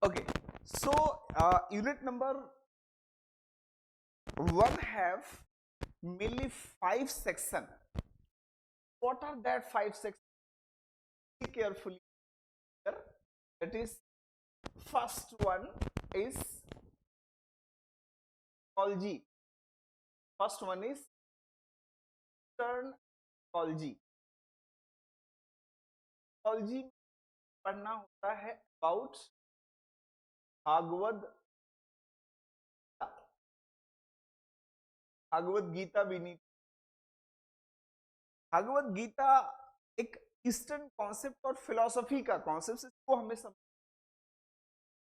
Okay, so unit number 1 have mainly 5 section. What are that 5 sections? Be carefully here. That is, first one is psychology. First one is Eastern psychology. Psychology पढ़ना होता है about Bhagavat Gita भी नहीं। भागवत गीता एक eastern concept और philosophy का concept, इसको हमें समझ,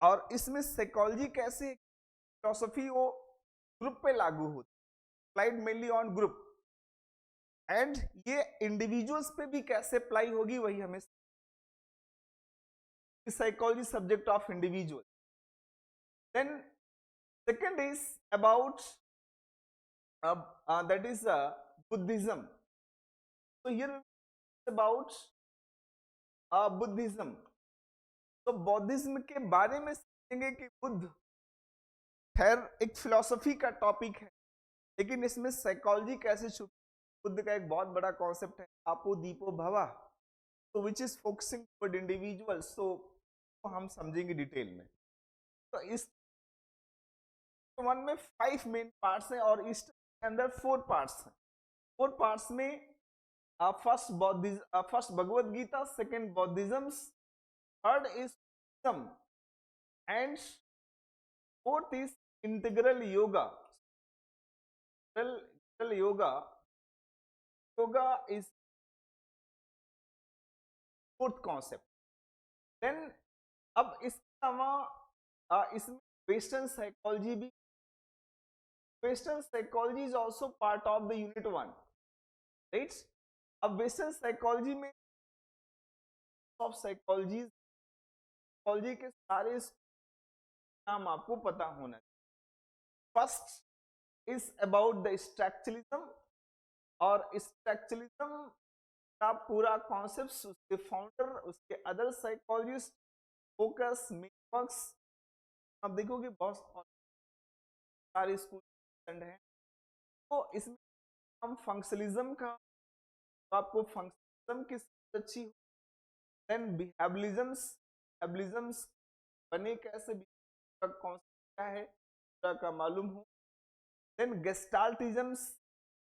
और इसमें साइकोलॉजी कैसे फिलॉसफी वो ग्रुप पे लागू होती, applied mainly on group, and ये इंडिविजुअल्स पे भी कैसे अप्लाई होगी वही हमें psychology subject of individual. Then second is about that is Buddhism. So here about Buddhism. तो बौद्धिज्म के बारे में समझेंगे कि बुद्ध खैर एक फिलॉसफी का टॉपिक है, लेकिन इसमें साइकोलॉजी कैसे छुपी। बुद्ध का एक बहुत बड़ा कॉन्सेप्ट है आपो दीपो भवा, तो which is focusing toward individuals, तो हम समझेंगे डिटेल में। तो इस वन में 5 मेन पार्ट्स हैं और इस अंदर 4 पार्ट्स हैं। 4 पार्ट्स में first Bhagavad Gita, second Buddhism, third is and fourth is integral yoga. Yoga is fourth concept. Then अब इसके अलावा इसमें वेस्टर्न साइकोलॉजी भी, western psychology is also part of the unit 1, right. अब वेस्टर्न साइकोलॉजी में ऑफ साइकोलॉजी के सारे नाम आपको पता होना चाहिए। First is about the structuralism, और स्ट्रक्चरलिज्म का पूरा कॉन्सेप्ट, उसके फाउंडर, उसके अदर साइकोलॉजिस्ट, फोकस, मेथड्स, आप देखोगे बहुत सारे स्कूल हैं। तो इसमें हम फंक्शनलिज्म का, तो आपको फंक्शनलिज्म की अच्छी, देन बिहेवियरिज्म्स बने कैसे, कौन सा है का मालूम हो। देन गेस्टाल्टिज्म्स,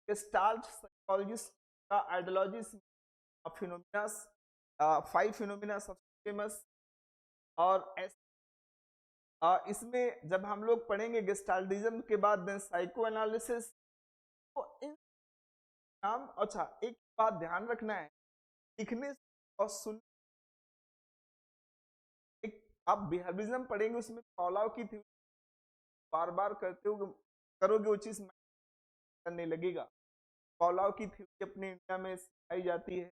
गेस्टाल्ट साइकोलॉजिस्ट का आइडियोलॉजी, फिनोमिना, 5 फिनोमिना सबसे फेमस। और इसमें जब हम लोग पढ़ेंगे गेस्टाल्टिज्म के बाद देन साइको एनालिसिस, तो इन नाम। अच्छा, एक बात ध्यान रखना है, लिखने और सुन, एक आप बिहेवियरिज्म पढ़ेंगे उसमें फॉलोआउट की थ्योरी बार बार करते हो, करोगे वो चीज करने लगेगा। फॉलोआउट की थ्योरी अपने इंडिया में सिखाई जाती है,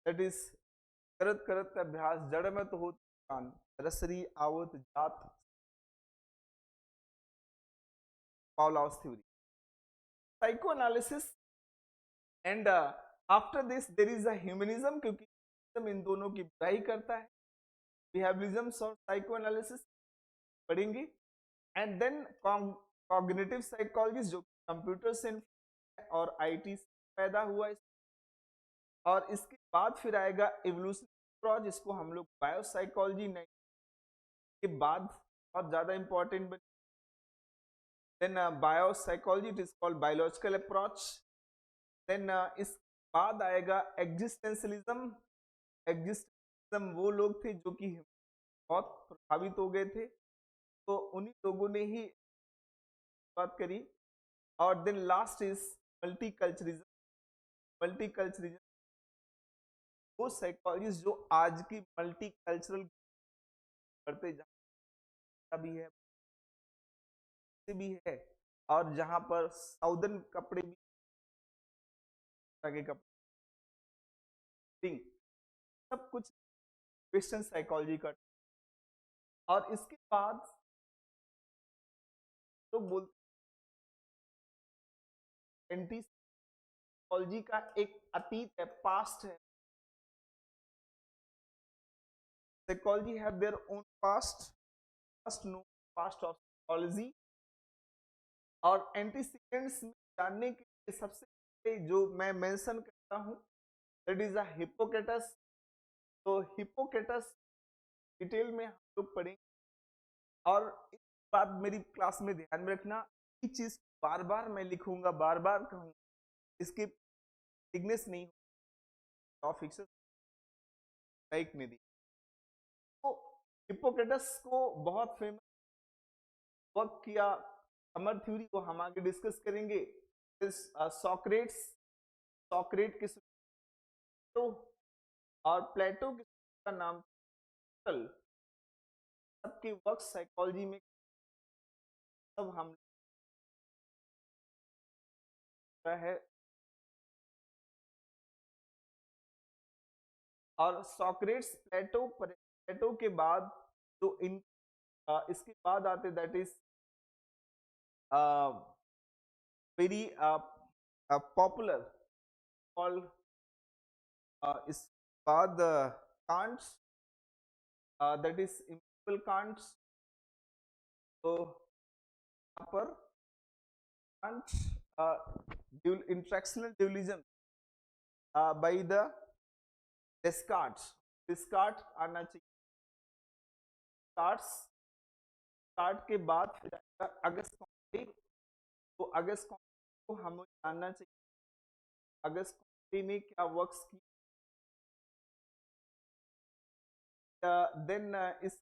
दैट इज करत करत अभ्यास जड़ में तो होती कान, रसरी आवत जात, Pavlov's theory, psychoanalysis, and after this there is a humanism, क्योंकि इन दोनों की बुराई करता है। बिहेवियरिज्म और साइकोएनालिसिस पढ़ेंगे, एंड देन कॉग्निटिव साइकोलॉजी जो कंप्यूटर से और आईटी से पैदा हुआ, और इसके बाद फिर आएगा इवोल्यूशनरी अप्रोच, जिसको हम लोग बायोसाइकोलॉजी के बाद बहुत ज्यादा इंपॉर्टेंट बनी। then biopsychology, it is called biological approach। then इस बाद आएगा एग्जिस्टेंशलिज्म। एग्जिस्टेंशलिज्म वो लोग थे जो कि बहुत प्रभावित हो गए थे, तो उन्हीं लोगों ने ही बात करी। और then last is multiculturalism. Multiculturalism वो साइकोलॉजिस्ट जो आज की मल्टीकल्चरल करते भी है, और जहां पर साउदर्न कपड़े भी, कपड़े सब कुछ वेस्टर्न साइकोलॉजी का। और इसके बाद तो बोलते एंटी साइकोलॉजी का एक अतीत है, पास्ट है। Psychology have their own past, must know past of psychology. और एंटीसीडेंट्स में जानने के लिए सबसे पहले जो मैं मेंशन करता हूँ दैट इज अ हिप्पोक्रेटस। तो हिप्पोक्रेटस डिटेल में हम लोग पढ़ेंगे। और एक बात मेरी क्लास में ध्यान में रखना, ये चीज बार बार मैं लिखूंगा, बार बार कहूंगा, इसकी थिकनेस नहीं टॉपिक्स लाइक निधि। तो हिप्पोक्रेटस को बहुत फेमस वर्क किया समर थ्योरी को हम आगे डिस्कस करेंगे। सॉक्रेट्स, सॉक्रेट किस तो और प्लेटो का नाम सबके वर्क साइकोलॉजी में सब हम है। और सॉक्रेट्स प्लेटो के बाद जो इन इसके बाद आते that is very popular called इस बाद कांट्स दैट इज इम्पीरियल कांट्स। तो यहाँ पर can't इंट्रैक्शनल dualism by the डिस्कार्ड्स, discard आना चाहिए। कार्ड्स कार्ड के बाद फिर अगस्त कॉन्टे। तो अगस्त कॉन्टे को हमें जानना चाहिए अगस्त कॉन्टे ने क्या वर्क्स की। देन इस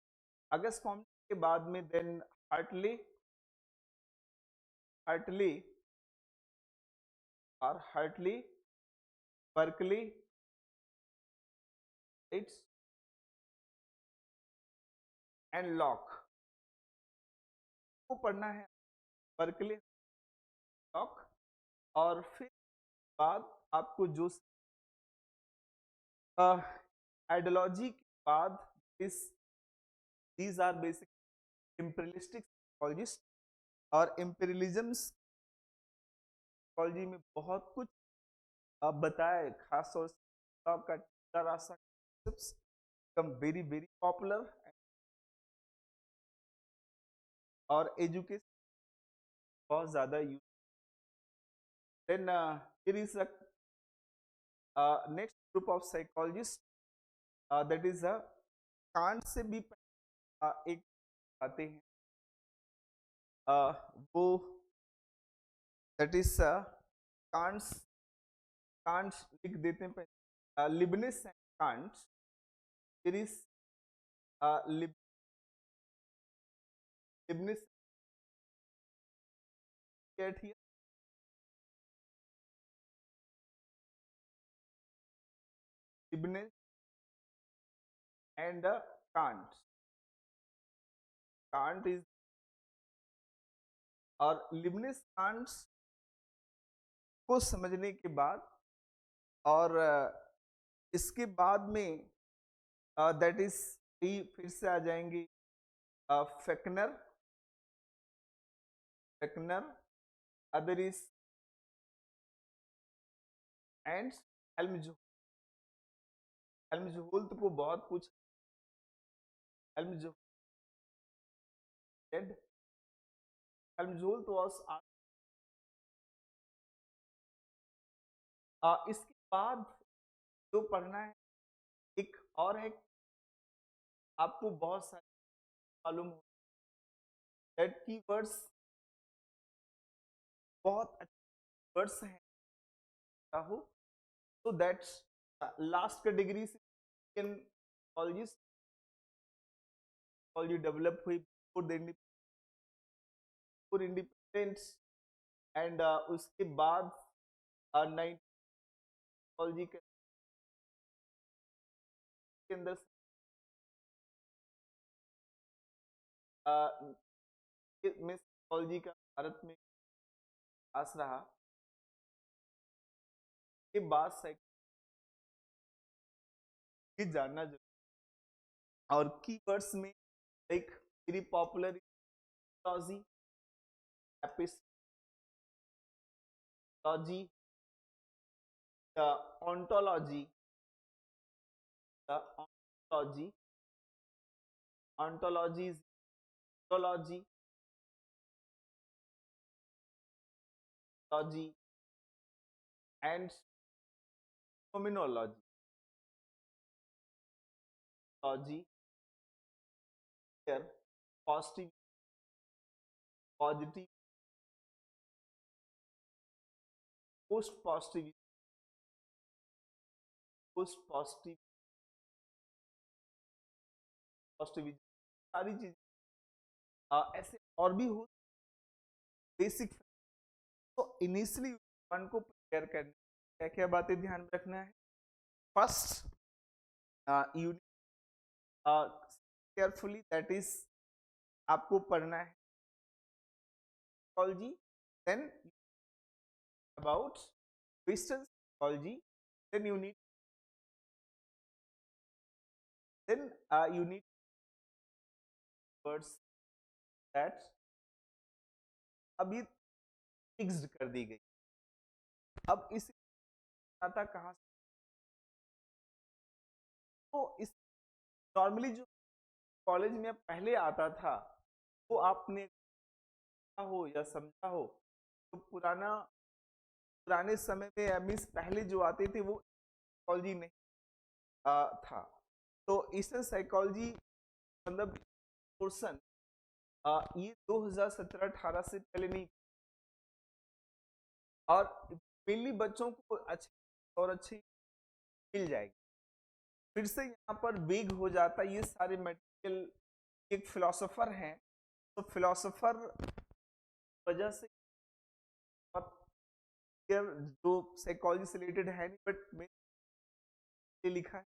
अगस्त कॉन्टे के बाद में देन हार्टले, हार्टले और Hartley, Berkeley, it's and Locke को पढ़ना है। Berkeley, Locke. और फिर बाद आपको जो आइडियोलॉजी के बाद इस these are basic imperialistic psychologist. और इंपीरियलिज्म साइकोलॉजी में बहुत कुछ बताया, खास तौर से आपका रास्ता become very very popular और एजुकेशन बहुत ज्यादा use. Then here is a next group of psychologists that is a can't say भी एक आते हैं वो दैट इज कांट्स, कांट्स लिख देते हैं पहले लिबनिस एंड कांट्स। फिर इस लिबनिस get here Leibniz and Kant. Kant is और लिबनिस कांट्स को समझने के बाद और इसके बाद में दैट इज फिर से आ जाएंगे Fechner, Fechner other is and Helmholtz. Helmholtz को बहुत पूछ हेल्महोल्ट्ज वाज इसके बाद जो पढ़ना है एक और है, आपको बहुत सारे मालूम हो दैट की वर्ड्स बहुत अच्छे वर्ड्स हैं हो। तो दैट्स लास्ट कैटेगरी से साइकोलॉजी डेवलप हुई फॉर इंडिपेंडेंस एंड उसके बाद साइकोलॉजी के अंदर में साइकोलॉजी का भारत में पास रहा के बाद साइकोलॉजी जानना जरूरी। और कीवर्ड्स में लाइक वेरी पॉपुलर लॉजी, epistemology, the ontology, the ontology, ontology is zoology, zoology and phenomenology. Zoology, here positive, positive, post positive, post positive, positive, सारी चीज ऐसे और भी हो बेसिक। तो इनिशियली वन को प्रिपेयर करने क्या क्या बातें ध्यान में रखना है। First, unit carefully, that is आपको पढ़ना है psychology, then about western psychology, then you need words that अभी फिक्स्ड कर दी गई। अब इस आता कहाँ से? तो इस नॉर्मली जो कॉलेज में पहले आता था वो आपने हो या समझा हो, तो पुराने समय में मीन्स पहले जो आते थे वो साइकोलॉजी नहीं था। तो ईस्टर्न साइकोलॉजी मतलब पोर्शन ये 2017-18 से पहले नहीं, और मेनली बच्चों को अच्छी और अच्छी मिल जाएगी। फिर से यहाँ पर वेग हो जाता है, ये सारे मटेरियल एक फिलोसोफर हैं, तो फिलोसोफर वजह से जो साइकोलॉजी से रिलेटेड है नहीं, बट मैंने लिखा है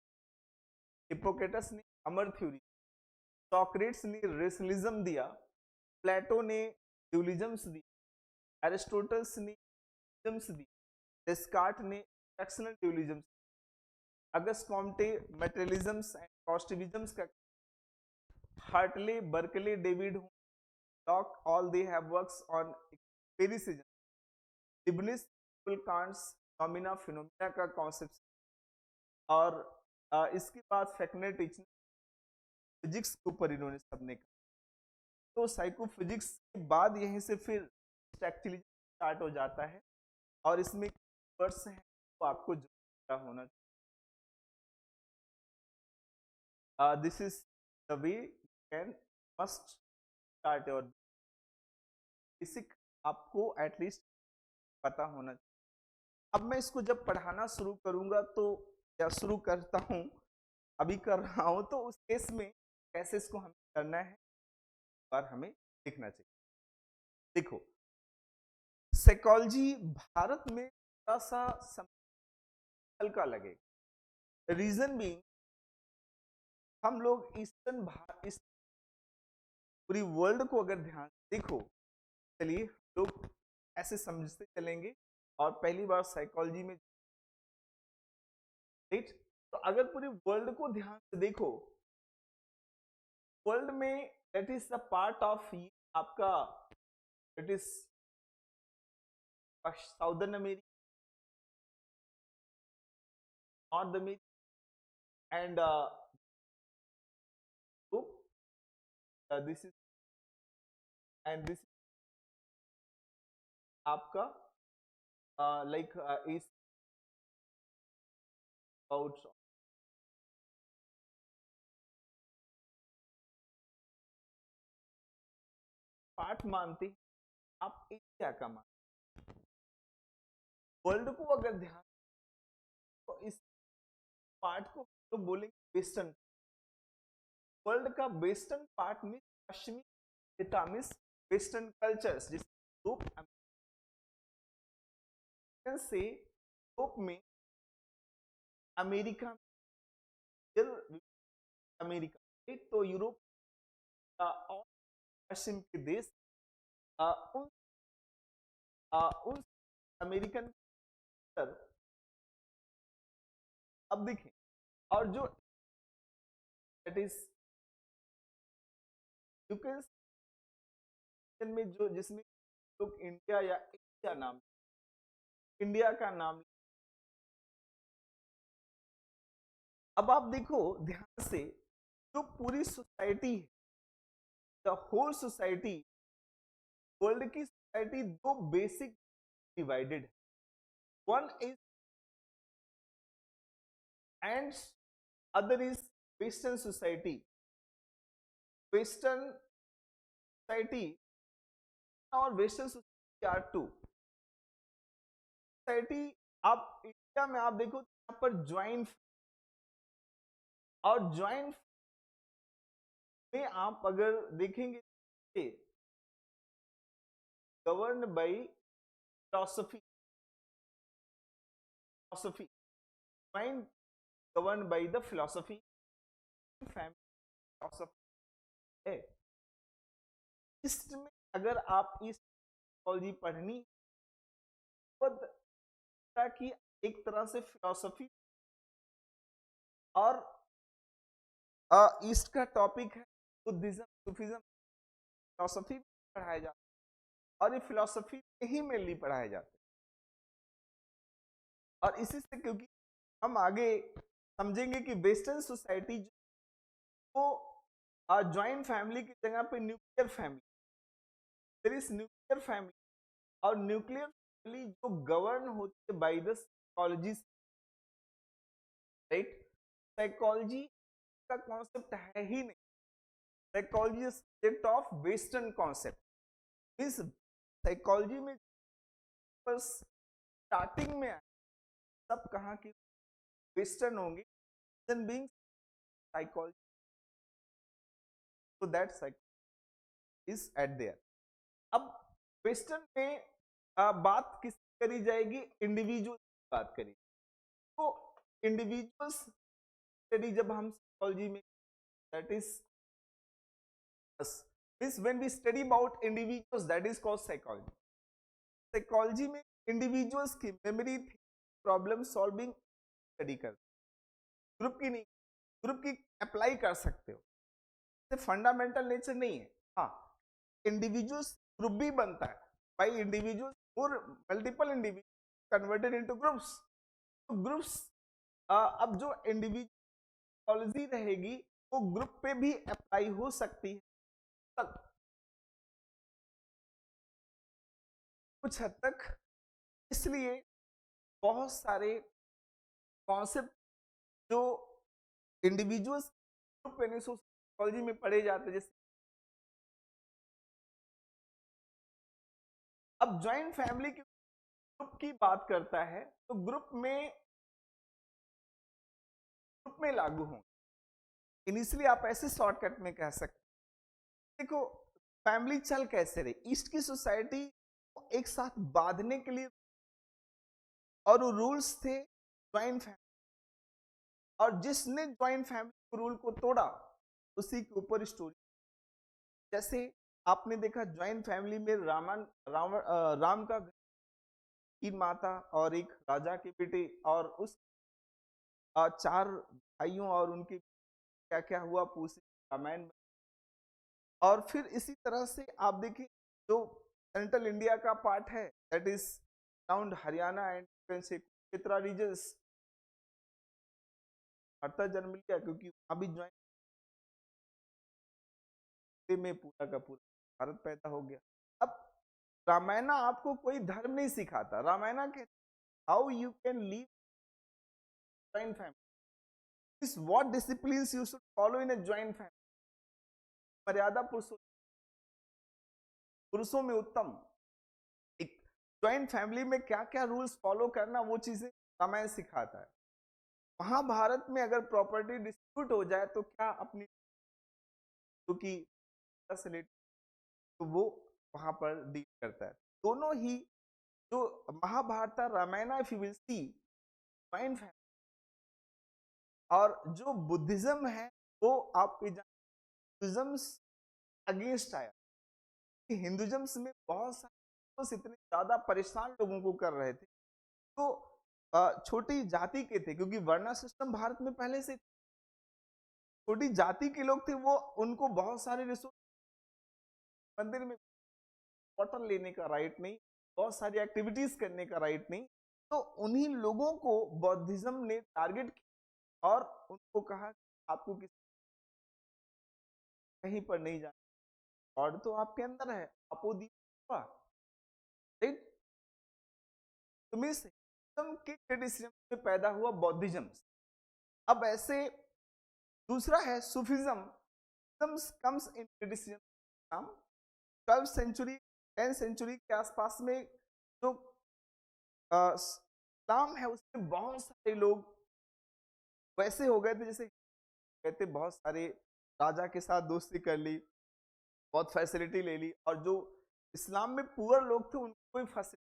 हिपोक्रेटस ने अमर थ्योरी, सॉक्रेट्स ने रेशनलिज्म दिया, प्लेटो ने ड्यूलिज्म्स दी, एरिस्टोटल्स ने दी, डेस्कार्ट ने actional dualisms, Auguste Comte materialisms and positivisms का, Hartley, Berkeley, David Locke, all they have works on empiricism, Leibniz, Kant's noumena phenomena का कॉन्सेप्ट, और इसके बाद फेकनर टीचिंग फिजिक्स के ऊपर इन्होंने सबने कहा। तो साइको फिजिक्स के बाद यहीं से फिर एक्चुअली स्टार्ट हो जाता है, और इसमें वर्ड्स हैं तो आपको जो होना चाहिए। This is the way can must start your basic, आपको एटलीस्ट पता होना चाहिए। अब मैं इसको जब पढ़ाना शुरू करूंगा तो या शुरू करता हूं, अभी कर रहा हूं, तो उस केस में कैसे इसको हमें करना है और हमें लिखना चाहिए। देखो, साइकोलॉजी भारत में थोड़ा सा हल्का लगेगा, रीजन भी हम लोग ईस्टर्न पूरी वर्ल्ड को अगर ध्यान देखो, चलिए लोग ऐसे समझते चलेंगे और पहली बार साइकोलॉजी में, राइट? तो अगर पूरी वर्ल्ड को ध्यान से देखो, वर्ल्ड में that is the part of आपका, it is southern America, north America and this is and this आपका लाइक इज आउट पार्ट मानते हैं आप एशिया का मान। वर्ल्ड को अगर ध्यान तो इस पार्ट को तो बोलेंगे वेस्टर्न, वर्ल्ड का वेस्टर्न पार्ट में पश्चिमी विटामिस वेस्टर्न कल्चर्स, जिस यूरोप से यूरोप में, अमेरिका अमेरिका, तो यूरोप का और पश्चिम के देश उन अमेरिकन, अब देखें, और जो दैट इज में जो जिसमें लोग इंडिया या एशिया नाम, इंडिया का नाम, अब आप देखो ध्यान से, जो पूरी सोसाइटी है द होल सोसाइटी, वर्ल्ड की सोसाइटी दो बेसिक डिवाइडेड है, one is and other is western society. Western society और western society are two. Society आप इंडिया में आप देखो यहाँ पर ज्वाइंट, और ज्वाइंट में आप अगर देखेंगे govern by philosophy, philosophy joint govern by the philosophy, family philosophy है। इसमें अगर आप इस साइकोलॉजी पढ़नी कि एक तरह से फिलोसफी और ईस्ट का टॉपिक है बुद्धिज्म, सूफिज्म, फिलोसफी पढ़ाया जाता है और ये फिलोसफी में ही मेनली पढ़ाया जाता है। और इसी से क्योंकि हम आगे समझेंगे कि वेस्टर्न सोसाइटी वो ज्वाइंट फैमिली की जगह पे nuclear family, there is nuclear family, और न्यूक्लियर फैमिली जो गवर्न होती है by the psychology, right. Psychology का कॉन्सेप्ट है ही नहीं, psychology is subject of western concept. इस साइकोलॉजी में बस स्टार्टिंग में सब कहाँ की वेस्टर्न होंगे, being psychology, so that psychology is at there। अब वेस्टर्न में बात किस करी जाएगी, इंडिविजुअल बात करेंगे। तो इंडिविजुअल्स स्टडी जब हम साइकोलॉजी में, that is this when we study about individuals, that is called psychology। Psychology में इंडिविजुअल्स की मेमोरी, प्रॉब्लम सॉल्विंग स्टडी कर, ग्रुप की नहीं, ग्रुप की अप्लाई कर सकते हो, फंडामेंटल नेचर नहीं है। हाँ, इंडिविजुअल्स ग्रुप भी बनता है, बाई इंडिविजुअल्स और multiple individual converted into groups. तो ग्रुप्स अब जो इंडिविजुअलिटी रहेगी वो ग्रुप पे भी अप्लाई हो सकती है तक, कुछ हद तक। इसलिए बहुत सारे कॉन्सेप्ट जो इंडिविजुअल्स ग्रुप यानी साइकोलॉजी में पढ़े जाते हैं, जैसे अब ज्वाइंट फैमिली के ग्रुप की बात करता है तो ग्रुप में लागू होंगे। इनिशियली आप ऐसे शॉर्टकट में कह सकते, देखो फैमिली चल कैसे रही, ईस्ट की सोसाइटी को एक साथ बांधने के लिए और रूल्स थे ज्वाइंट फैमिली, और जिसने ज्वाइंट फैमिली रूल को तोड़ा उसी के ऊपर स्टोरी। जैसे आपने देखा ज्वाइंट फैमिली में राम का 3 माता और एक राजा के बेटे, और उस 4 भाइयों और उनके क्या क्या हुआ पूछे रामायण। और फिर इसी तरह से आप देखिए जो सेंट्रल इंडिया का पार्ट है, that is around Haryana and क्षेत्रा रीजन्स, भरता जन्म लिया क्योंकि वहां भी ज्वाइंट में पूरा का पूरा भारत पैदा हो गया। अब रामायणा आपको कोई धर्म नहीं सिखाता, रामायणा के how you can leave joint family, is what disciplines you should follow in a joint family. मर्यादा पुरुषों में उत्तम, एक ज्वाइंट फैमिली में क्या क्या रूल्स फॉलो करना, वो चीजें रामायण सिखाता है। महाभारत में अगर प्रॉपर्टी डिस्प्यूट हो जाए तो क्या अपनी क्योंकि तो वो वहां पर डील करता है। दोनों ही जो Mahabharata Ramayana if you will see joint family, और जो बुद्धिज्म है वो आपके हिंदुज्म अगेंस्ट आया। हिंदुज्म में बहुत सारे इतने ज्यादा परेशान लोगों को कर रहे थे, तो छोटी जाति के थे, क्योंकि वर्णा सिस्टम भारत में पहले से छोटी जाति के लोग थे, वो उनको बहुत सारे रिसोर्स, मंदिर में वाटर लेने का राइट नहीं, बहुत सारी एक्टिविटीज करने का राइट नहीं। तो उन्हीं लोगों को बौद्धिज्म ने टारगेट किया और उनको कहा आपको किसी कहीं पर नहीं जाना, गॉड तो आपके अंदर है, अपोदी हुआ, राइट? तो मीन्स हिंदुइज्म के क्रिटिसिज्म में पैदा हुआ बौद्धिज्म। अब ऐसे दूसरा है sufism, comes in criticism 12th century 10th century के आसपास में। जो इस्लाम है उसमें बहुत सारे लोग वैसे हो गए थे, जैसे कहते बहुत सारे राजा के साथ दोस्ती कर ली, बहुत फैसिलिटी ले ली, और जो इस्लाम में पुअर लोग थे उनको कोई फैसिलिटी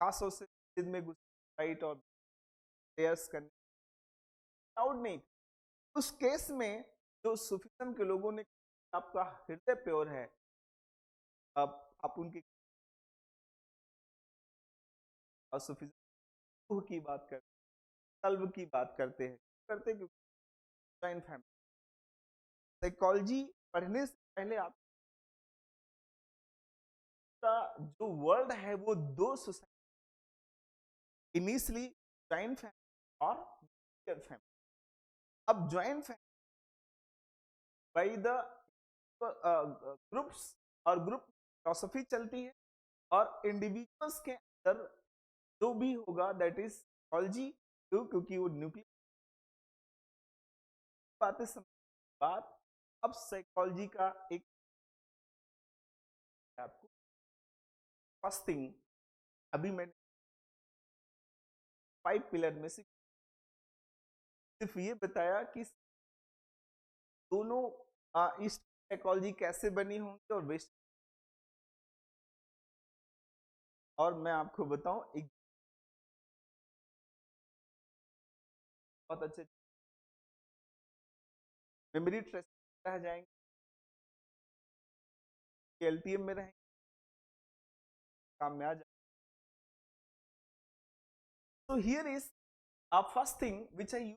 खासतौर से मस्जिद में घुस राइट और प्रेयर्स करने अलाउड नहीं। उस केस में जो सूफिज्म के लोगों ने आपका हृदय प्योर है, अब आप उनकी और सूफिज्म की बात करते हैं, कल्ब की बात करते हैं क्योंकि जॉइंट फैमिली साइकोलॉजी पढ़ने से पहले आपका जो वर्ल्ड है वो दो सोसाइटी, इनिशियली जॉइंट फैमिली और न्यूक्लियर फैमिली। अब joint family by the groups और ग्रुप फिलोसफी चलती है, और इंडिविजुअल्स के अंदर जो भी होगा दैट इज साइकोलॉजी, क्योंकि वो न्यूक्लियर बातें समझ बात। अब साइकोलॉजी का एक आपको फर्स्ट थिंग, अभी मैंने 5 पिलर में से सिर्फ ये बताया कि दोनों ईस्ट साइकोलॉजी कैसे बनी होंगी और वेस्ट, और मैं आपको बताऊं एक बहुत अच्छे मेमोरी ट्रेस रह जाएंगे, एलटीएम में रहेंगे, काम में आ जाए। तो here is first thing which I,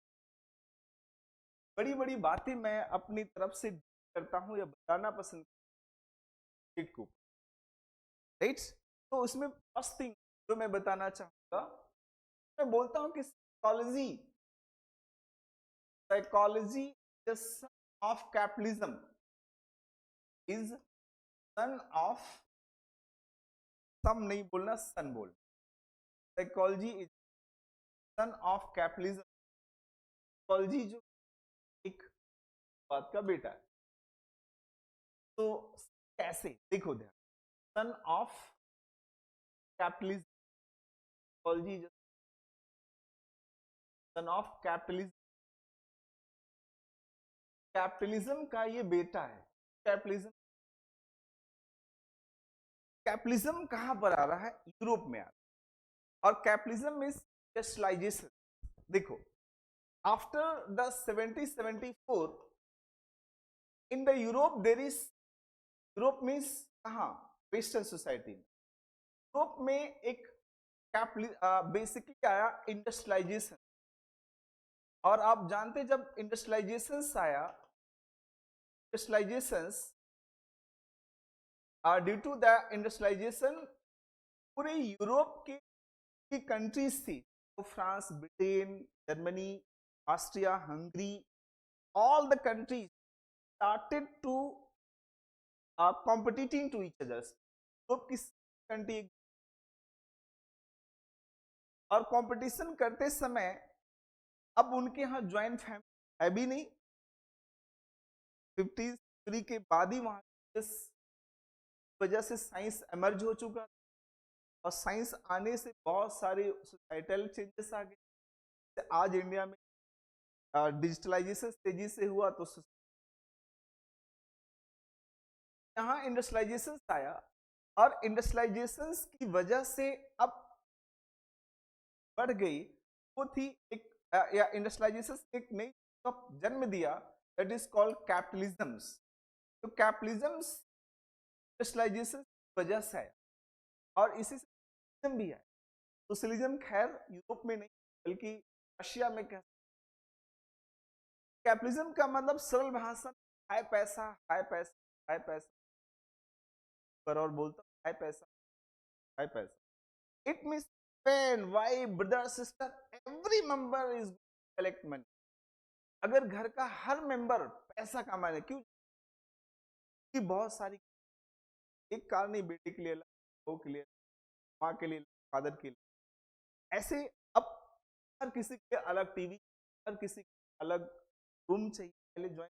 बड़ी बड़ी बातें मैं अपनी तरफ से करता हूं या बताना पसंद को, राइट? तो उसमें फर्स्ट थिंग जो मैं बताना चाहूंगा, मैं बोलता हूं कि psychology psychology the son of capitalism is son of, sum नहीं बोलना, सन बोल, psychology is son of capitalism. Psychology जो एक बात का बेटा है, तो कैसे देखो ध्यान, सन of capitalism, psychology sun of capitalism, capitalism का ये बेटा है। कैपिटलिज्म कैपिटलिज्म कहां पर आ रहा है? यूरोप में आ रहा है, और कैपिटलिज्म इज इंडस्ट्रियलाइजेशन। देखो after the 1774 in the Europe there is, Europe means कहां? वेस्टर्न सोसाइटी में। यूरोप में एक बेसिकली आया इंडस्ट्रियलाइजेशन, और आप जानते जब इंडस्ट्रियलाइजेशन आया, industrialization due to the industrialization पूरे यूरोप की कंट्रीज थी, तो France, Britain, Germany, Austria, Hungary, all the countries started to competing to each others. Europe की कंट्री और कंपटीशन करते समय अब उनके यहाँ ज्वाइंट फैमिली है भी नहीं, 53 के बाद ही वहां इस वजह से साइंस एमर्ज हो चुका, और साइंस आने से बहुत सारे सोसाइटल चेंजेस आ गए। आज इंडिया में डिजिटलाइजेशन तेजी से हुआ, तो यहाँ इंडस्ट्रियलाइजेशन आया, और इंडस्ट्रियलाइजेशन की वजह से अब बढ़ गई, वो थी एक या इंडस्ट्रियलाइजेशन एक नई जन्म दिया, दैट इज कॉल्ड कैपिटलिज्म। तो कैपिटलिज्म इंडस्ट्रियलाइजेशन की वजह से आया, और इसी से भी है। सोशलिज्म खैर यूरोप में नहीं बल्कि रशिया में कह, कैपिटलिज्म का मतलब सरल भाषा हाय पैसा, हाय पैसा, हाय पैसा, पर और बोलता हाय पैसा, हाय पैसा। It means pain why brother sister every member is collect money. अगर घर का हर मेंबर पैसा कमाने, क्यों कि बहुत सारी, एक कार नहीं, बेटे के लिए अलग, बहू के लिए, माँ के लिए, फादर के लिए, ऐसे। अब हर किसी के अलग टीवी, हर किसी के अलग रूम चाहिए, पहले ज्वाइन।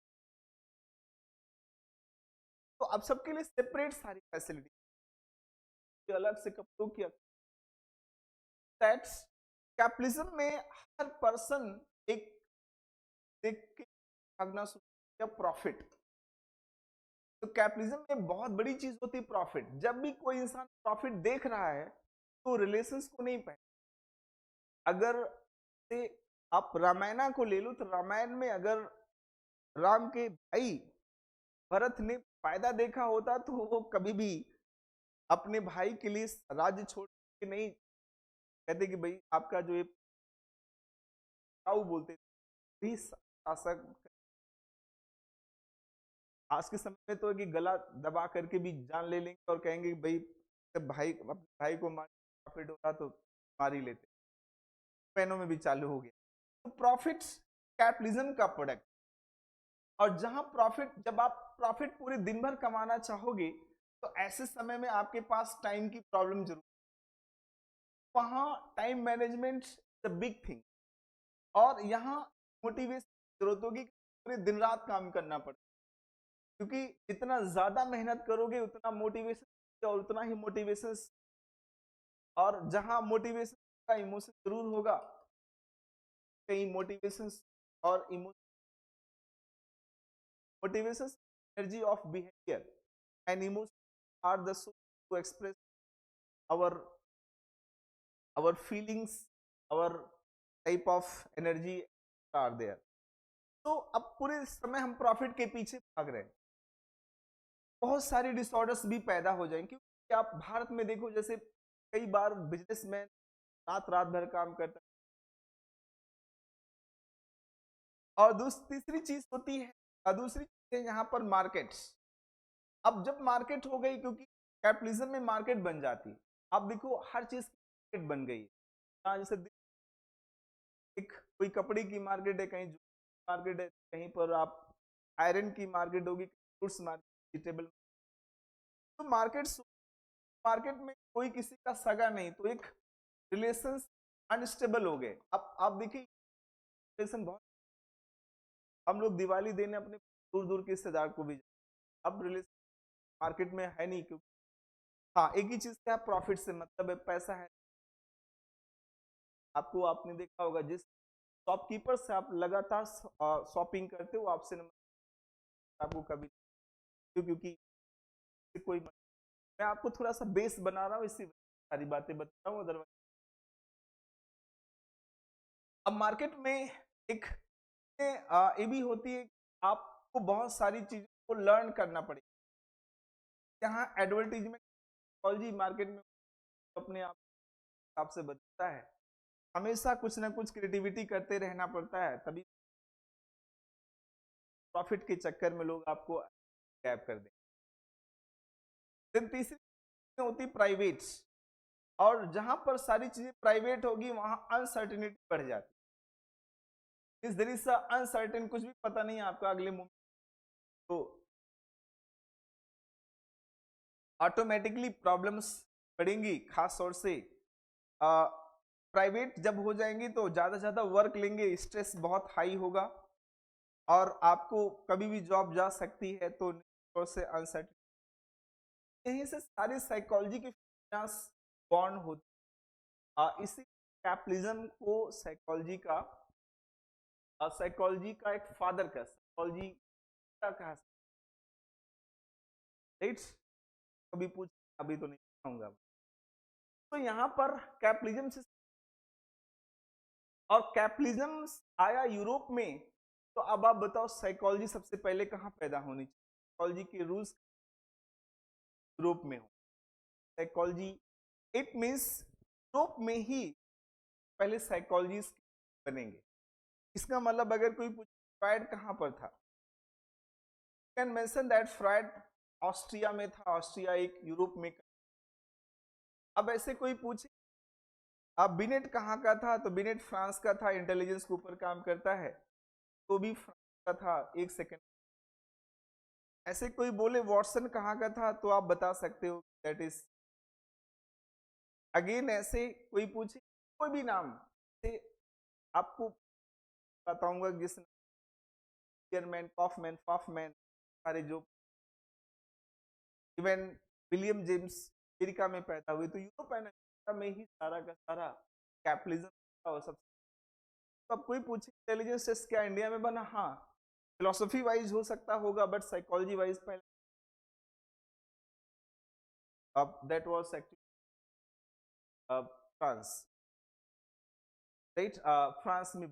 तो अब सबके लिए सेपरेट सारी फैसिलिटी, अलग से कपड़ों की, दैट्स कैपिटलिज्म में हर पर्सन एक देख के भागना शुरू, प्रॉफिट। तो कैपिटलिज्म में बहुत बड़ी चीज होती है प्रॉफिट। जब भी कोई इंसान प्रॉफिट देख रहा है तो रिलेशंस को नहीं पाए। अगर से आप रामायण को ले लो, तो रामायण में अगर राम के भाई भरत ने फायदा देखा होता तो वो कभी भी अपने भाई के लिए राज्य छोड़ के नहीं कहते कि भाई आपका जो ये ताऊ बोलते भी शासक। आज के समय में तो कि गला दबा करके भी जान ले लेंगे और कहेंगे भाई जब भाई अपने भाई को मार प्रॉफिट होगा तो मार ही लेते, पेनों में भी चालू हो गया। तो प्रॉफिट कैपिटलिज्म का प्रोडक्ट। और जहां प्रॉफिट, जब आप प्रॉफिट पूरे दिन भर कमाना चाहोगे तो ऐसे समय में आपके पास टाइम की प्रॉब्लम जरूर, वहां time management is a big thing. और यहाँ मोटिवेशन जरूरत होगी, पूरे दिन रात काम करना पड़ेगा, क्योंकि जितना ज्यादा मेहनत करोगे उतना मोटिवेशन, और उतना ही मोटिवेशन, और जहां मोटिवेशन का इमोशन जरूर होगा, कहीं मोटिवेशन और emotion, motivation energy of behaviour and emotion are the source to express our our feelings, our type of energy are there। तो अब पूरे समय हम प्रॉफिट के पीछे भाग रहे हैं, बहुत सारे डिसऑर्डर्स भी पैदा हो जाएंगे। क्योंकि आप भारत में देखो, जैसे कई बार बिजनेसमैन रात रात भर काम करता है। और तीसरी चीज होती है, दूसरी चीज है यहाँ पर मार्केट्स। अब जब मार्केट हो गई, क्योंकि कैपिटलिज्म में मार्केट बन जाती है। आप देखो हर चीज की मार्केट बन गई है। जैसे एक कोई कपड़े की मार्केट है, कहीं मार्केट है, कहीं पर आप आयरन की मार्केट होगी, फ्रूट्स मार्केट, वेजिटेबल। तो मार्केट में कोई किसी का सगा नहीं, तो एक रिलेशन अनस्टेबल हो गए। अब आप देखिए रिलेशन बहुत, हम लोग दिवाली देने अपने दूर दूर के रिश्तेदार को भी, अब रिलेशन मार्केट में है नहीं। क्योंकि हाँ, एक ही चीज क्या, प्रॉफिट से मतलब है, पैसा है। आपको, आपने देखा होगा जिस शॉपकीपर से आप लगातार शॉपिंग करते हो, आपसे आपको कभी क्योंकि कोई, मैं आपको थोड़ा सा बेस बना रहा हूँ, इसी सारी बातें बता रहा हूँ। अदरवाइज अब मार्केट में एक ये भी होती है, आपको बहुत सारी चीजों को लर्न करना पड़ेगा। यहाँ एडवर्टीजमेंट टेक्नोलॉजी मार्केट में अपने आप हिसाब से बदलता है, हमेशा कुछ ना कुछ क्रिएटिविटी करते रहना पड़ता है, तभी प्रॉफिट के चक्कर में लोग आपको गैप कर दें। देन तीसरी होती प्राइवेट। और जहां पर सारी चीजें प्राइवेट होगी वहां अनसर्टेनिटी बढ़ जाती है। इस देयर इज अनसर्टेन, कुछ भी पता नहीं आपका अगले मोमेंट, तो ऑटोमेटिकली प्रॉब्लम्स बढ़ेंगी। खास तौर से प्राइवेट जब हो जाएंगी तो ज्यादा से ज्यादा वर्क लेंगे, स्ट्रेस बहुत हाई होगा, और आपको कभी भी जॉब जा सकती है, तो से अनसर्टेन, यहीं से सारी साइकोलॉजी के बॉन्ड होती। इसी कैपिटलिज्म को साइकोलॉजी का एक फादर का, साइकोलॉजी का कहा, राइट? कभी पूछ, अभी तो नहीं कहूंगा। तो यहाँ पर कैपिटलिज्म से, और कैपिटलिज्म आया यूरोप में, तो अब आप बताओ साइकोलॉजी सबसे पहले कहाँ पैदा होनी चाहिए? साइकोलॉजी के रूल्स यूरोप में हो। साइकोलॉजी इट मीन्स यूरोप में ही पहले साइकोलॉजिस्ट बनेंगे। इसका मतलब अगर कोई पूछे फ्रायड कहाँ पर था, can mention that Freud Austria में था। ऑस्ट्रिया एक यूरोप में। अब ऐसे कोई पूछे अब बिनेट कहाँ का था, तो बिनेट फ्रांस का था, इंटेलिजेंस के ऊपर काम करता है, तो भी फ्रांस का था। एक सेकंड, ऐसे कोई बोले वॉटसन कहाँ का था तो आप बता सकते हो दैट इज। अगेन ऐसे कोई पूछे कोई भी नाम से आपको बताऊंगा जिस चेयरमैन कॉफमैन फॉफमैन सारे जो इवन विलियम जेम्स अमेरिका में पैदा हुए तो यूरोप एंड अमेरिका में ही सारा का सारा कैपिटलिज्म था। और सब तो अब कोई पूछे इंटेलिजेंस टेस्ट क्या इंडिया में बना, हाँ फिलोसफी वाइज हो सकता होगा बट साइकोलॉजी वाइज पहले अब that was actually France, right. France में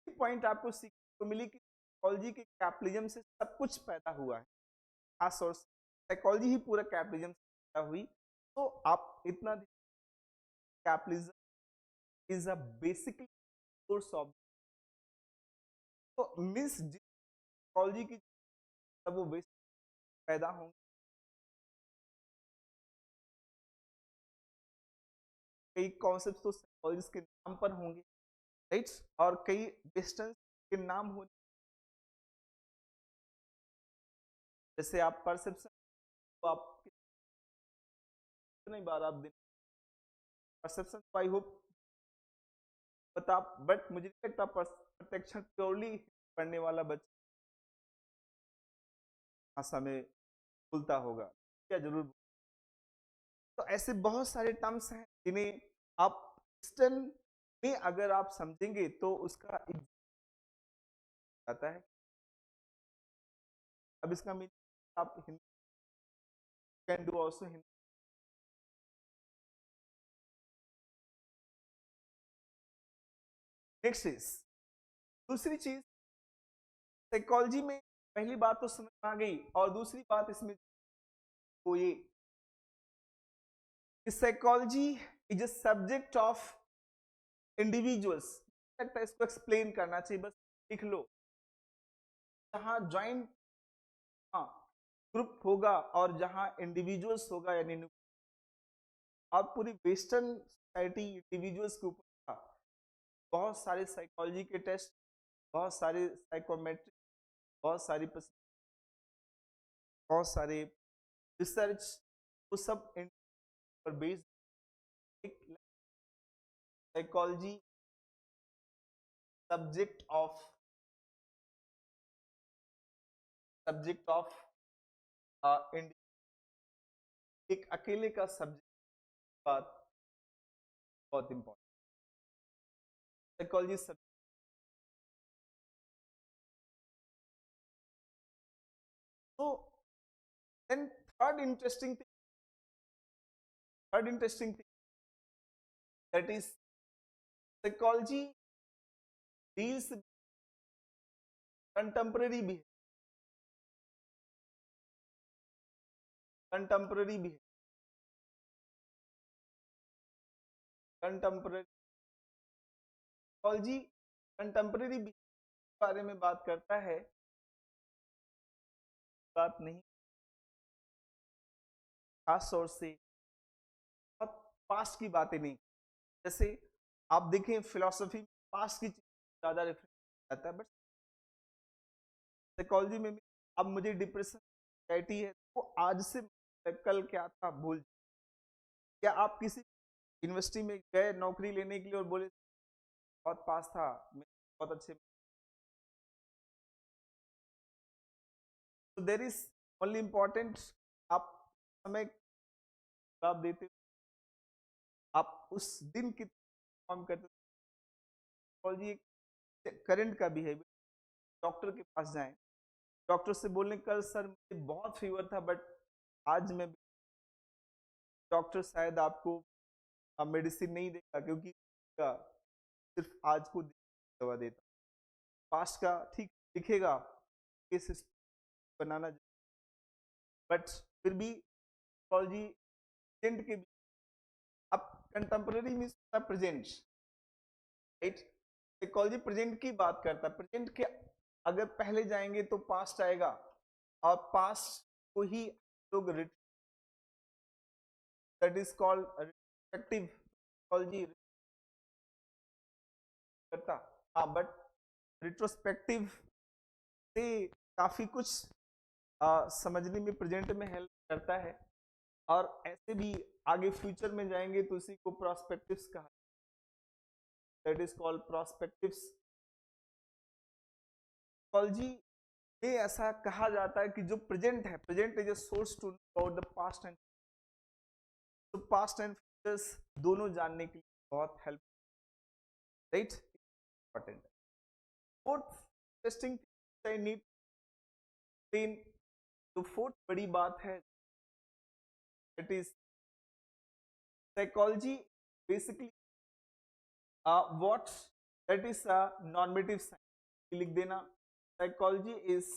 पॉइंट आपको सीखने को मिली कि साइकोलॉजी के कैपिटलिज्म से सब कुछ पैदा हुआ है, खास और साइकोलॉजी ही पूरा कैपिटलिज्म से पैदा हुई। तो आप इतना capitalism is a basically source of, तो मीन्स साइकोलॉजी की तब वो बेसिक पैदा होंगे, कई कॉन्सेप्ट तो साइकोलॉजी के नाम पर होंगे, राइट। और कई डिस्टेंस के नाम होंगे, जैसे आप परसेप्शन तो आप कितनी बार आप दिन परसेप्शन आई होप बता, बट मुझे नहीं लगता प्रोटेक्शन प्योरली पढ़ने वाला बच्चा भाषा में भूलता होगा, क्या जरूर। तो ऐसे बहुत सारे टर्म्स हैं जिन्हें आप ईस्टर्न में अगर आप समझेंगे तो उसका आता है। अब इसका मीनिंग आप Hindi can do also Hindi. Next is दूसरी चीज साइकोलॉजी में, पहली बात तो समझ में आ गई और दूसरी बात इसमें वो ये psychology is a subject of individuals, लगता है इसको एक्सप्लेन करना चाहिए, बस लिख लो। जहां ज्वाइंट हाँ ग्रुप होगा और जहां इंडिविजुअल्स होगा यानी अब पूरी वेस्टर्न सोसाइटी इंडिविजुअल्स के ऊपर था, बहुत सारे साइकोलॉजी के टेस्ट, बहुत सारे साइकोमेट्रिक, बहुत सारी बहुत सारे रिसर्च, वो सब पर based psychology subject of subject of एक अकेले का सब्जेक्ट, बात बहुत इंपॉर्टेंट साइकोलॉजी सब्जेक्ट। तो then third interesting thing that is psychology deals contemporary भी है, कंटेम्पररी भी है, कंटेम्पररी साइकोलॉजी कंटेम्पररी भी बारे में बात करता है, बात नहीं खास तौर से बहुत पास्ट की बातें नहीं, जैसे आप देखें फिलोसफी पास्ट की चीज ज्यादा रेफरेंस आता है, बट साइकोलॉजी में भी अब मुझे डिप्रेशन एंजाइटी है तो आज से कल क्या था भूल, क्या आप किसी यूनिवर्सिटी में गए नौकरी लेने के लिए और बोले बहुत पास था बहुत अच्छे, तो देर इज ओनली इम्पोर्टेंट आप समय जवाब देते हो, आप उस दिन की काम करते साइकोलॉजी करंट का बिहेवियर, डॉक्टर के पास जाएं, डॉक्टर से बोलने कल सर मुझे बहुत फीवर था बट आज मैं, डॉक्टर शायद आपको मेडिसिन नहीं देगा क्योंकि सिर्फ आज को दवा देता, पास्ट का ठीक दिखेगा केस बनाना, बट फिर भी साइकोलॉजी प्रेजेंट के, अब contemporary means present, right. Psychology present की बात करता है, प्रेजेंट के अगर पहले जाएंगे तो पास्ट आएगा और पास्ट को ही लोग that is called retrospective psychology करता, हाँ बट रिट्रोस्पेक्टिव से काफी कुछ समझने में, प्रेजेंट में हेल्प करता है। और ऐसे भी आगे फ्यूचर में जाएंगे तो उसी को प्रोस्पेक्टिव्स कहा, that is called perspectives. Psychology में ऐसा कहा जाता है कि जो प्रेजेंट है, present is a source to about the past and, तो पास्ट एंड फ्यूचर्स दोनों जानने के लिए बहुत help, right, important. Fourth interesting I need explain, तो फोर्थ बड़ी बात है, it is psychology basically what, that is normative science, लिख देना, psychology is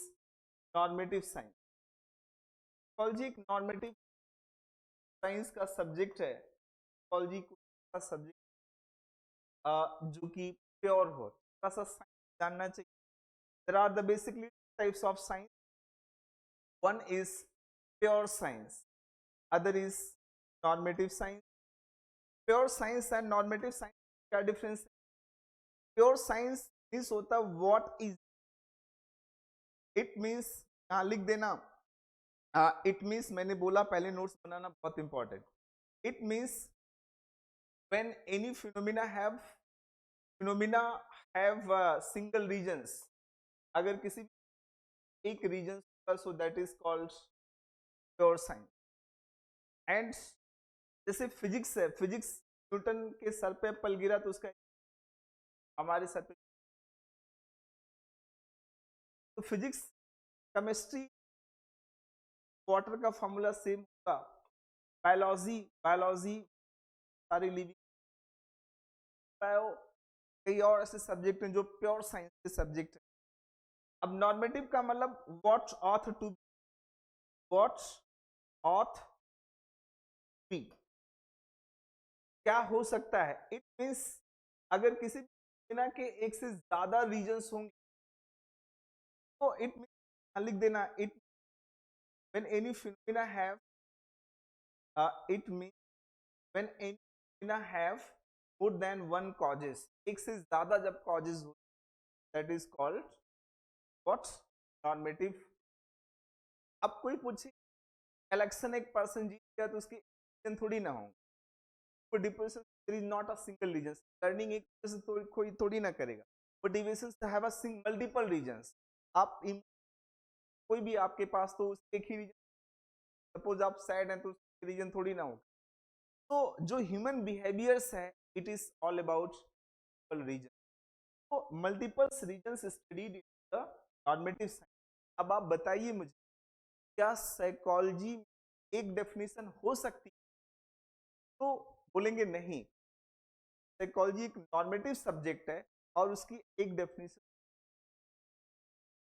normative science. Psychology एक नॉर्मेटिव साइंस का सब्जेक्ट है। साइकोलॉजी का सब्जेक्ट जो कि प्योर हो, थोड़ा सा साइंस जानना चाहिए। There are the basically types of science, one is pure science, other is normative science. Pure science and normative science क्या डिफरेंस है? प्योर साइंस मीन्स होता है व्हाट इज, इट मीन्स, यहां लिख देना, इट मीन्स, मैंने बोला पहले नोट्स बनाना बहुत important, it means when any phenomena have single regions, अगर किसी एक रीजन का, so that is called pure science. And जैसे फिजिक्स है, फिजिक्स न्यूटन के सर पे एप्पल गिरा तो उसका हमारे सर पे, तो फिजिक्स, केमिस्ट्री, वाटर का फॉर्मूला सेम होगा। बायोलॉजी, बायोलॉजी सारी लिविंग, बायो, कई और ऐसे सब्जेक्ट हैं जो प्योर साइंस के सब्जेक्ट हैं। अब नॉर्मेटिव का मतलब what ought to, what ought be, क्या हो सकता है। इट मीन्स अगर किसी बिना के एक से ज्यादा रीजन्स होंगे तो इट मीन, लिख देना, it when any phenomena have, it mean when any phenomena have more than one causes, एक से ज्यादा जब कॉजेस हो, that is called what, normative. अब कोई पूछे इलेक्शन एक पर्सन जीत गया तो उसकी रीजन थोड़ी ना होंगे, depression there is not a single reason, learning एक से कोई थोड़ी ना करेगा, motivations have a multiple reasons. आप कोई भी आपके पास तो एक ही रीजन, सपोज आप सैड हैं तो रीजन थोड़ी ना होगा। तो जो ह्यूमन बिहेवियर्स है, it is all about reason, तो multiple reasons studied in the normative science. अब आप बताइए मुझे, क्या साइकोलॉजी एक डेफिनेशन हो सकती है? तो बोलेंगे नहीं, साइकोलॉजी एक नॉर्मेटिव सब्जेक्ट है और उसकी एक डेफिनेशन।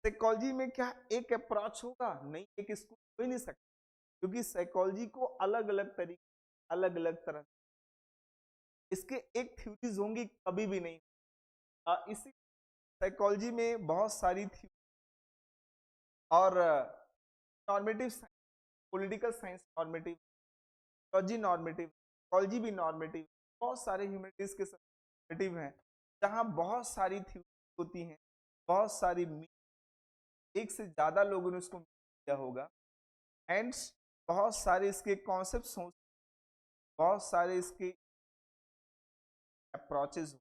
साइकोलॉजी में क्या एक अप्रोच होगा? नहीं, एक स्कूल हो ही नहीं सकता, क्योंकि साइकोलॉजी को अलग अलग तरीके, अलग अलग तरह, इसके एक थ्योरीज होंगी, कभी भी नहीं। इसी साइकोलॉजी में बहुत सारी थ्योरी, और normative science, political science normative, logy normative, psychology भी नॉर्मेटिव, बहुत सारे ह्यूमैनिटीज के नॉर्मेटिव हैं, जहाँ बहुत सारी थ्योरी होती हैं, बहुत सारी, एक से ज्यादा लोगों ने उसको किया होगा, एंड बहुत सारे इसके कॉन्सेप्ट्स हों, बहुत सारे इसके अप्रोचेस,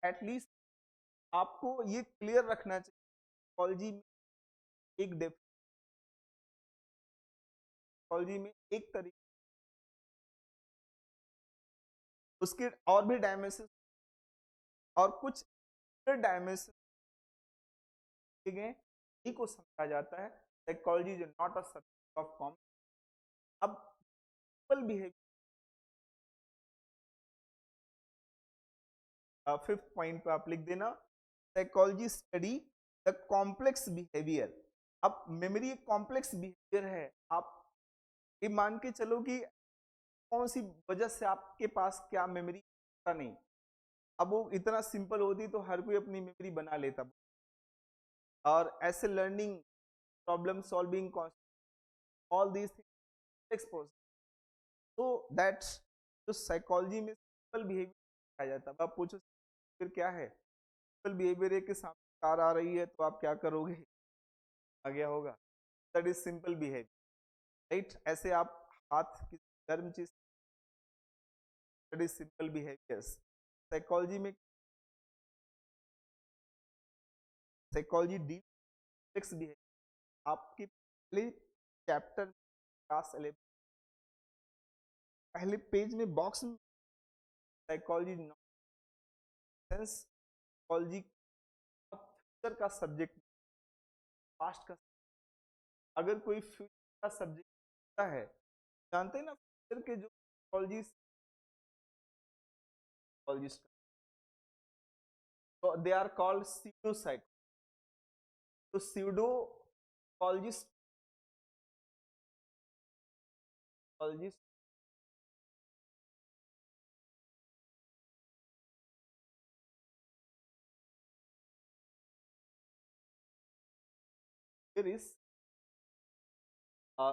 एटलीस्ट आपको ये क्लियर रखना चाहिए, साइकोलॉजी में एक डेफ, साइकोलॉजी में एक तरीके, उसके और भी डायमेंशन, और कुछ डायमेंशन को समझा जाता है। Psychology is not a subject of common. अब पीपल बिहेवियर, फिफ्थ पॉइंट पे आप लिख देना, psychology study the complex behaviour. अब मेमोरी एक कॉम्प्लेक्स बिहेवियर है, आप ये मान के चलो कि कौन सी वजह से आपके पास क्या मेमोरी का नहीं, अब वो इतना सिंपल होती तो हर कोई अपनी मेमोरी बना लेता, और ऐसे learning, problem solving, all these things, तो दैट्स जो साइकोलॉजी में सिंपल बिहेवियर आ जाता है। अब आप पूछो फिर क्या है, सिंपल बिहेवियर के सामने कार आ रही है तो आप क्या करोगे, आ गया होगा, that is simple behaviour, right. ऐसे आप हाथ किसी गर्म चीज, that is simple behaviours. Psychology में साइकोलॉजी डीप बिहेवियर, आपके पहले चैप्टर क्लास 11 पहले पेज में बॉक्स में साइकोलॉजी सेंस, साइकोलॉजी फ्यूचर का सब्जेक्ट, पास्ट का। अगर कोई फ्यूचर का सब्जेक्ट होता है, जानते हैं ना फ्यूचर के जो साइकोलॉजिस्ट, तो they are called pseudo psycho. तो pseudo psychologist there is a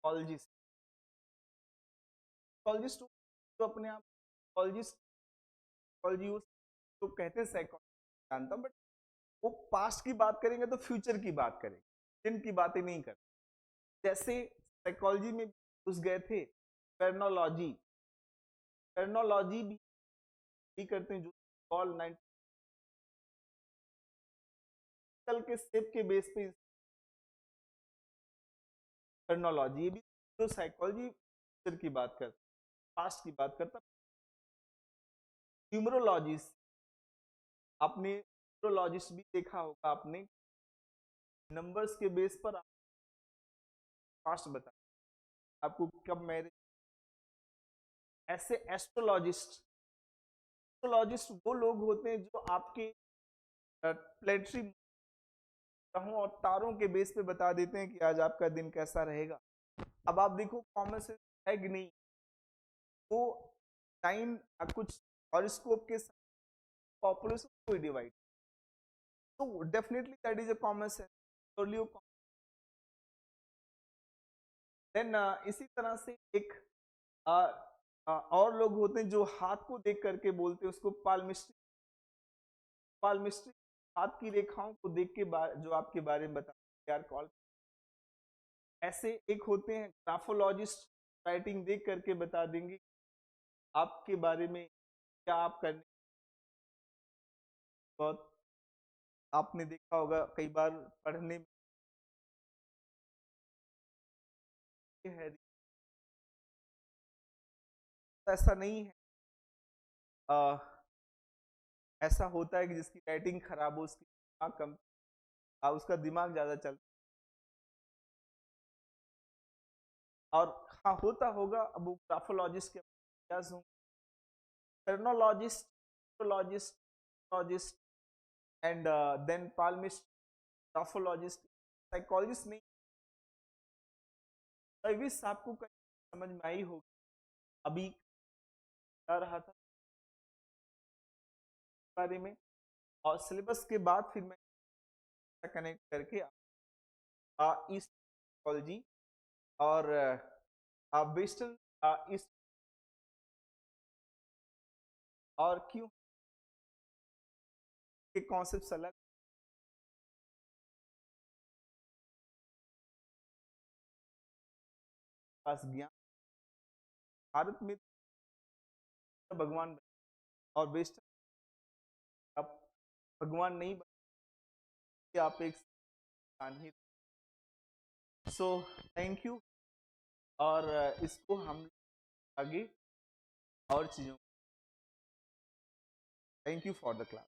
psychologist जो अपने आप साइकोलॉजी तो कहते हैं साइकोलॉजी, जानता हूं, बट वो पास्ट की बात करेंगे तो फ्यूचर की बात करेंगे, जिन की बातें नहीं करते। जैसे साइकोलॉजी में घुस गए थे पेर्नोलॉजी, पेर्नोलॉजी भी करते हैं, जो कॉल 90 के स्टेप के बेस पे पेर्नोलॉजी, भी जो साइकोलॉजी फ्यूचर की बात करता, पास्ट की बात करता। न्यूमरोलॉजिस्ट, आपने न्यूमरोलॉजिस्ट भी देखा होगा, आपने नंबर्स के बेस पर पास्ट बता आपको कब मैरिज। ऐसे एस्ट्रोलॉजिस्ट, एस्ट्रोलॉजिस्ट वो लोग होते हैं जो आपके प्लेनेटरी ग्रहों और तारों के बेस पे बता देते हैं कि आज आपका दिन कैसा रहेगा। अब आप देखो कॉमन सेंस है कि नहीं, वो टाइम कुछ हॉरोस्कोप के पॉपुलेशन को डिवाइड, तो definitely that is a common sense. Then इसी तरह से एक और लोग होते हैं जो हाथ को देख करके बोलते हैं, उसको पाल्मिस्ट्री, पाल्मिस्ट्री हाथ की रेखाओं को देख के जो आपके बारे में बताते हैं कॉल। ऐसे एक होते हैं ग्राफोलॉजिस्ट, राइटिंग देख करके बता देंगे आपके बारे में क्या आप करने। बहुत आपने देखा होगा कई बार पढ़ने में है, ऐसा नहीं है। ऐसा होता है कि जिसकी राइटिंग खराब हो, उसकी दिमाग कम, उसका दिमाग ज्यादा चलता। और हाँ होता होगा, अब वो ग्राफोलॉजिस्ट के पेर्नोलॉजिस्ट, लॉजिस्ट एंड देन पाल्मिस्ट, ग्राफोलॉजिस्ट, साइकोलॉजिस्ट नहीं। आई विश आपको समझ में आई होगी। अभी आ रहा था बारे में, और सिलेबस के बाद फिर मैं कनेक्ट करके ईस्ट साइकोलॉजी और वेस्टर्न ईस्ट और क्यों के कॉन्सेप्ट अलग, पास ज्ञान भारत में भगवान और वेस्टर्न आप भगवान नहीं बने, आप एक इंसान ही। सो थैंक यू, और इसको हम आगे और चीजों, thank you for the class.